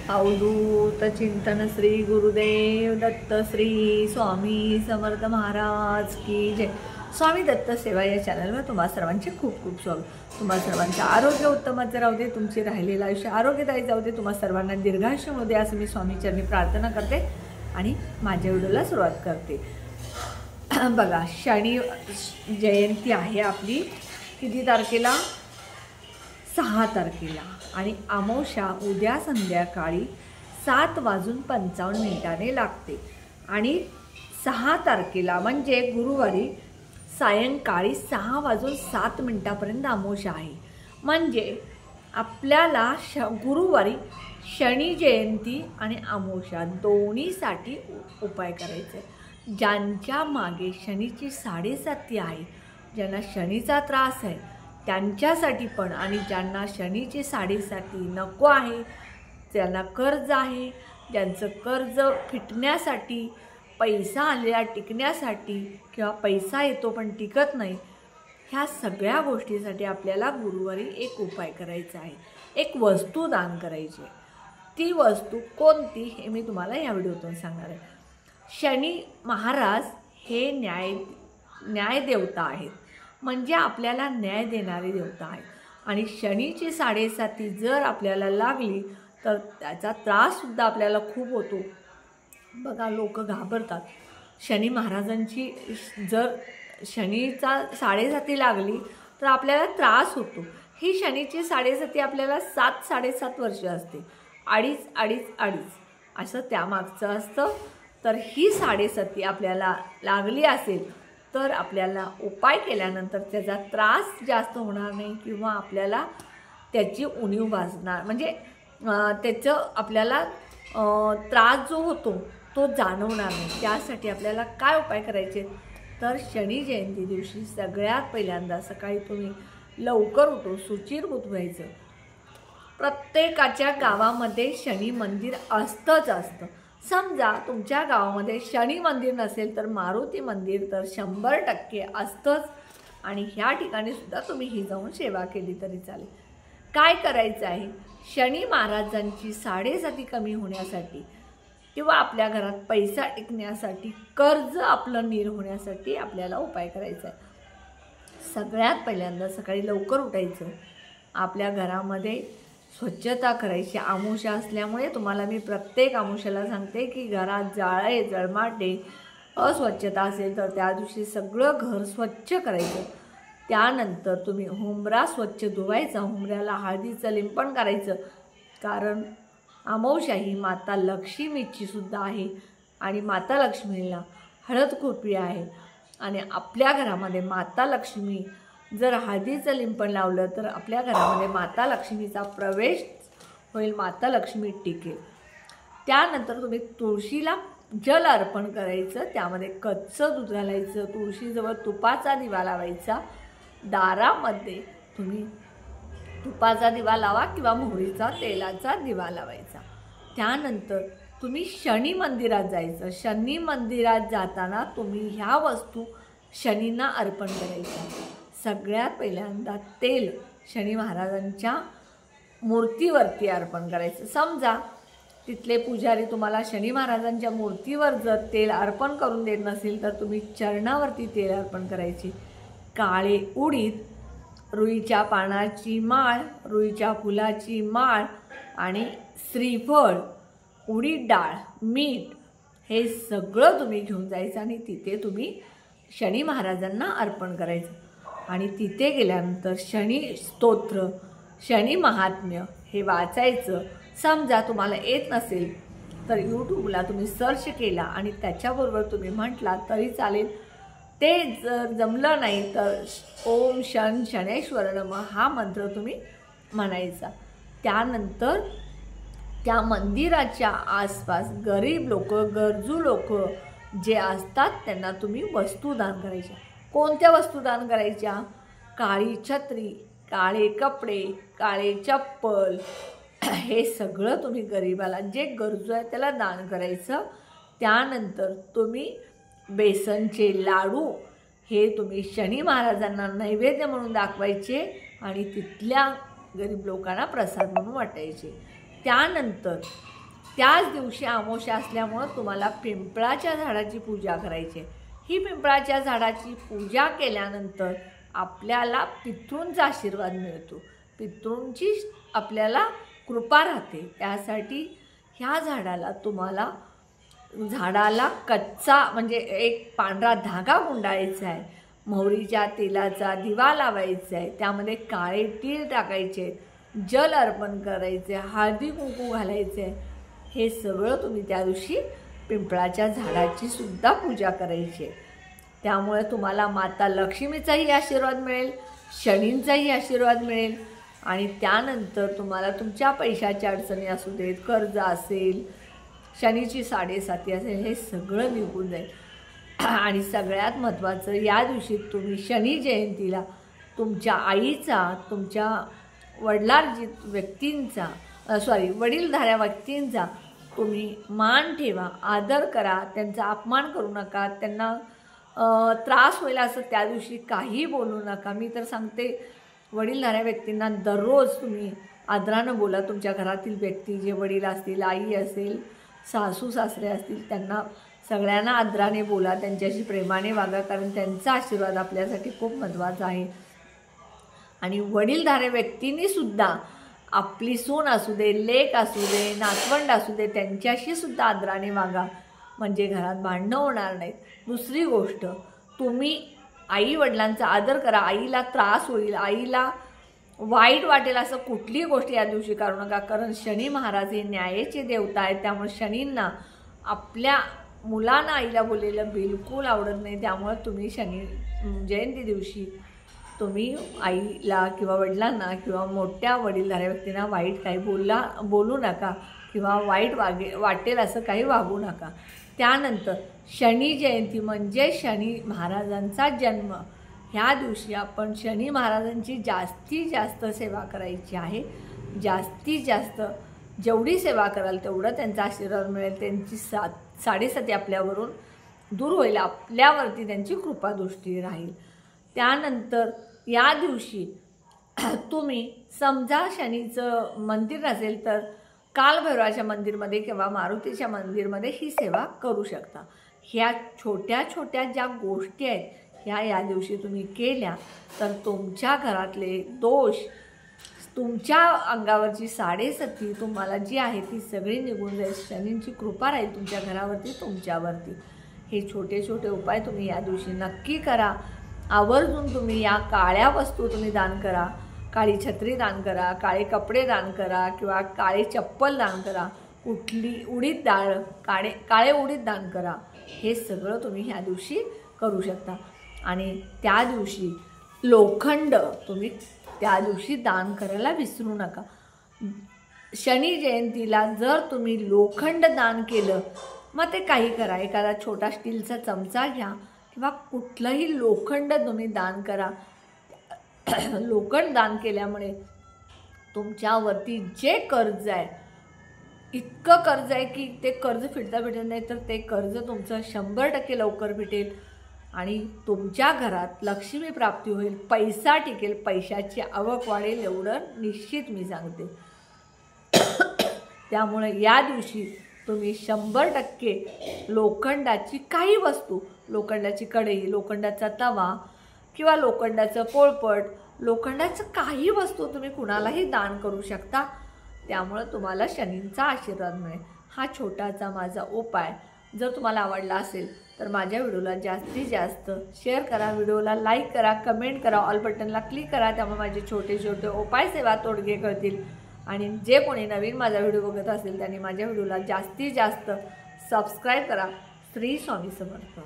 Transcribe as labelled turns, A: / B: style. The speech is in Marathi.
A: अवधूत चिंतन श्री गुरुदेव दत्त श्री स्वामी समर्थ महाराज की जय। स्वामी दत्त सेवा या चॅनलवर तुम्हा सर्वांचे खूप खूप स्वागत। तुम्हा सर्वांचे आरोग्य उत्तमच राहू दे, तुमचे राहिलेलं आयुष्य आरोग्यदायी जाऊ दे, तुम्हा सर्वांना दीर्घायुष्य मिळू दे असं मी स्वामीचरणी प्रार्थना करते आणि माझ्या व्हिडिओला सुरुवात करते। बघा, शनी जयंती आहे आपली किती तारखेला? 6 तारखेला आणि अमावस्या उद्या संध्याकाळी 7:55 लागते आणि 6 तारखेला म्हणजे गुरुवारी सायंकाळी 6:07 अमावस्या आहे। म्हणजे आपल्याला गुरुवारी शनी जयंती आणि अमावस्या दोन्हीसाठी उपाय करायचे। ज्यांच्या मागे शनीची 7.5 आहे, ज्यांना शनीचा त्रास आहे त्यांच्यासाठी पण, आणि ज्यांना शनीची 7.5 नको आहे, ज्यांना कर्ज आहे, ज्यांचं कर्ज फिटण्यासाठी, पैसा आलेला टिकण्यासाठी किंवा पैसा येतो पण टिकत नाही, ह्या सगळ्या गोष्टीसाठी आपल्याला गुरुवारी एक उपाय करायचा आहे, एक वस्तू दान करायची। ती वस्तू कोणती हे मी तुम्हाला या व्हिडिओतून सांगणार आहे। शनी महाराज हे न्याय देवता आहेत, म्हणजे आपल्याला न्याय देणारी देवता आहे आणि शनीची 7.5 जर आपल्याला लागली तर त्याचा त्राससुद्धा आपल्याला खूप होतो। बघा, लोक घाबरतात। शनी महाराजांची जर शनीचा 7.5 लागली तर आपल्याला त्रास होतो। ही शनीची 7.5 आपल्याला 7-7.5 वर्ष असते, अडीच असं त्यामागचं असतं। तर ही 7.5 आपल्याला लागली असेल तर आपल्याला उपाय केल्यानंतर त्याचा त्रास जास्त होणार नाही किंवा आपल्याला त्याची उणीव भासणार, म्हणजे त्याचं आपल्याला त्रास जो होतो तो जाणवणार नाही। त्यासाठी आपल्याला काय उपाय करायचे तर शनी जयंती दिवशी सगळ्यात पहिल्यांदा सकाळी तुम्ही लवकर उठून शुचिर्भूत व्हायचं। प्रत्येकाच्या गावामध्ये शनी मंदिर असतंच असतं। समजा तुमच्या गावामध्ये शनी मंदिर नसेल तर मारुती मंदिर तर 100% असतंच, आणि ह्या ठिकाणी सुद्धा तुम्ही ही जाऊन सेवा केली तरी चालेल। काय करायचं आहे, शनी महाराजांची 7.5 कमी होण्यासाठी किंवा आपल्या घरात पैसा टिकण्यासाठी, कर्ज आपलं नीर होण्यासाठी आपल्याला उपाय करायचा आहे। सगळ्यात पहिल्यांदा सकाळी लवकर उठायचं, आपल्या घरामध्ये स्वच्छता करायची। अमावस्या असल्यामुळे तुम्हाला मी प्रत्येक अमावस्याला सांगते की घरात जाळे जळमाटे अस्वच्छता असेल तर त्या दिवशी सगळं घर स्वच्छ करायचं। त्यानंतर तुम्ही हुंबरा स्वच्छ धुवायचा, हुंबऱ्याला हळदीचं लिंपण करायचं, कारण अमावस्या ही माता लक्ष्मीची सुद्धा आहे आणि माता लक्ष्मीला हळद खूप प्रिय आहे। आणि आपल्या घरामध्ये माता लक्ष्मी जर हळदीचं लिंपण लावलं तर आपल्या घरामध्ये माता लक्ष्मीचा प्रवेश होईल, माता लक्ष्मी टिकेल। त्यानंतर तुम्ही तुळशीला जल अर्पण करायचं, त्यामध्ये कच्चं दूध घालायचं, तुळशीजवळ तुपाचा दिवा लावायचा, दारामध्ये तुम्ही तुपाचा दिवा लावा किंवा मोहरीचा तेलाचा दिवा लावायचा। त्यानंतर तुम्ही शनी मंदिरात जायचं। शनी मंदिरात जाताना तुम्ही ह्या वस्तू शनींना अर्पण करायच्या। सगळ्यात पहिल्यांदा तेल शनी महाराजांच्या मूर्तीवरती अर्पण करायचं। समजा तिथले पुजारी तुम्हाला शनी महाराजांच्या मूर्तीवर जर तेल अर्पण करून देत नसेल तर तुम्ही चरणावरती तेल अर्पण करायचे। काळे उडीद, रुईच्या पानाची माळ, रुईच्या फुलाची माळ आणि श्रीफळ, उडीद डाळ, मीठ हे सगळं तुम्ही घेऊन जायचं आणि तिथे तुम्ही शनी महाराजांना अर्पण करायचं। आणि तिथे गेल्यानंतर शनी स्तोत्र, शनी महात्म्य हे वाचायचं। समजा तुम्हाला येत नसेल तर यूट्यूबला तुम्ही सर्च केला आणि त्याच्याबरोबर तुम्ही म्हटला तरी चालेल। ते जर जमलं नाही तर ओम शनेश्वर नमः हा मंत्र तुम्ही म्हणायचा। त्यानंतर त्या मंदिराच्या आसपास गरीब लोक, गरजू लोक जे असतात त्यांना तुम्ही वस्तू दान करायच्या। कोणत्या वस्तू दान करायच्या? काळी छत्री, काळे कपडे, काळे चप्पल, हे सगळं तुम्ही गरीबाला जे गरजू आहे त्याला दान करायचं। त्यानंतर तुम्ही बेसनचे लाडू हे तुम्ही शनी महाराजांना नैवेद्य म्हणून दाखवायचे आणि तिथल्या गरीब लोकांना प्रसाद म्हणून वाटायचे। त्यानंतर त्याच दिवशी अमावस्या असल्यामुळं तुम्हाला पिंपळाच्या झाडाची पूजा करायची आहे। ही पिंपळाच्या झाडाची पूजा केल्यानंतर आपल्याला पितृंचा आशीर्वाद मिळतो, पितृंची आपल्याला कृपा राहते। त्यासाठी ह्या झाडाला कच्चा म्हणजे एक पांढरा धागा गुंडाळायचा आहे, मोहरीच्या तेलाचा दिवा लावायचा आहे, त्यामध्ये काळे तीळ टाकायचे, जल अर्पण करायचे, हळदी कुंकू घालायचे। हे सगळं तुम्ही त्या दिवशी पिंपळाच्या झाडाची सुद्धा पूजा करायची आहे। त्यामुळे तुम्हाला माता लक्ष्मीचाही आशीर्वाद मिळेल, शनींचाही आशीर्वाद मिळेल आणि त्यानंतर तुम्हाला तुमच्या पैशाच्या अडचणी असू देत, कर्ज असेल, शनीची 7.5 असेल, हे सगळं निघून जाईल। आणि सगळ्यात महत्त्वाचं, या दिवशी तुम्ही शनी जयंतीला तुमच्या आईचा, तुमच्या वडीलधाऱ्या व्यक्तींचा तुम्ही मान ठेवा, आदर करा, त्यांचा अपमान करू नका, त्यांना त्रास होईल असं त्या दिवशी काही बोलू नका। मी तर सांगते, वडीलधाऱ्या व्यक्तींना दररोज तुम्ही आदरानं बोला। तुमच्या घरातील व्यक्ती जे वडील असतील, आई असेल, सासू सासरे असतील, त्यांना सगळ्यांना आदराने बोला, त्यांच्याशी प्रेमाने वागा, कारण त्यांचा आशीर्वाद आपल्यासाठी खूप महत्त्वाचा आहे। आणि वडीलधाऱ्या व्यक्तींनी सुद्धा आपली सून असू दे, लेक असू दे, नातवंड असू दे, त्यांच्याशी सुद्धा आदराने वागा, म्हणजे घरात भांडणं होणार नाहीत। दुसरी गोष्ट, तुम्ही आई वडिलांचा आदर करा। आईला त्रास होईल, आईला वाईट वाटेल असं कुठलीही गोष्ट या दिवशी करू नका, कारण शनी महाराज हे न्यायाचे देवता आहेत। त्यामुळे शनींना आपल्या मुलांना आईला बोललेलं बिलकुल आवडत नाही। त्यामुळे तुम्ही शनी जयंती दिवशी तुम्ही आईला किंवा वडिलांना किंवा मोठ्या वडीलधाऱ्या व्यक्तींना वाईट काही बोलू नका किंवा वाईट वाटेल असं काही वागू नका। त्यानंतर शनी जयंती म्हणजे शनी महाराजांचा जन्म। ह्या दिवशी आपण शनी महाराजांची जास्तीत जास्त सेवा करायची आहे। जास्तीत जास्त जेवढी सेवा कराल तेवढं त्यांचा आशीर्वाद मिळेल, त्यांची 7.5 आपल्यावरून दूर होईल, आपल्यावरती त्यांची कृपादृष्टी राहील। त्यानंतर या दिवशी तुम्ही समजा शनीचं मंदिर नसेल तर कालभैरवाच्या मंदिरमध्ये किंवा मारुतीच्या मंदिरमध्ये ही सेवा करू शकता। ह्या छोट्या छोट्या ज्या गोष्टी आहेत ह्या या दिवशी तुम्ही केल्या तर तुमच्या घरातले दोष, तुमच्या अंगावरची 7.5 तुम्हाला जी आहे ती सगळी निघून जाईल। शनींची कृपा राहील तुमच्या घरावरती, तुमच्यावरती। हे छोटे छोटे उपाय तुम्ही या दिवशी नक्की करा। आवर्जून तुम्ही या काळ्या वस्तू तुम्ही दान करा, काळी छत्री दान करा, काळे कपडे दान करा किंवा काळे चप्पल दान करा, कुठली उडीद डाळ, काळे उडीद दान करा। हे सगळं तुम्ही ह्या दिवशी करू शकता। आणि त्या दिवशी लोखंड तुम्ही त्या दिवशी दान करायला विसरू नका। शनी जयंतीला जर तुम्ही लोखंड दान केलं, मग ते काही करा, एखादा छोटा स्टीलचा चमचा घ्या किंवा कुठलंही लोखंड तुम्ही दान करा। लोखंड दान केल्यामुळे तुमच्यावरती जे कर्ज आहे, इतकं कर्ज आहे की ते कर्ज फिटता भेटत नाही, तर ते कर्ज तुमचं 100% लवकर भेटेल आणि तुमच्या घरात लक्ष्मी प्राप्ती होईल, पैसा टिकेल, पैशाची आवक वाढेल, एवढं निश्चित मी सांगते। त्यामुळे या दिवशी तुम्ही 100% लोखंडाची काही वस्तू, लोखंडाची कढई, लोखंडाचा तवा किंवा लोखंडाचं पोळपट, लोखंडाचं काही वस्तू तुम्ही कुणालाही दान करू शकता। त्यामुळे तुम्हाला शनींचा आशीर्वाद मिळेल। हा छोटासा माझा उपाय जर तुम्हाला आवडला असेल तर माझ्या व्हिडिओला जास्तीत जास्त शेअर करा, व्हिडिओला लाईक करा, कमेंट करा, ऑल बटनला क्लिक करा। त्यामुळे माझे छोटे छोटे उपाय सेवा तोडगे कळतील। आणि जे कोणी नवीन माझा व्हिडिओ बघत असेल त्यांनी माझ्या व्हिडिओला जास्तीत जास्त सबस्क्राईब करा। श्री स्वामी समर्थ।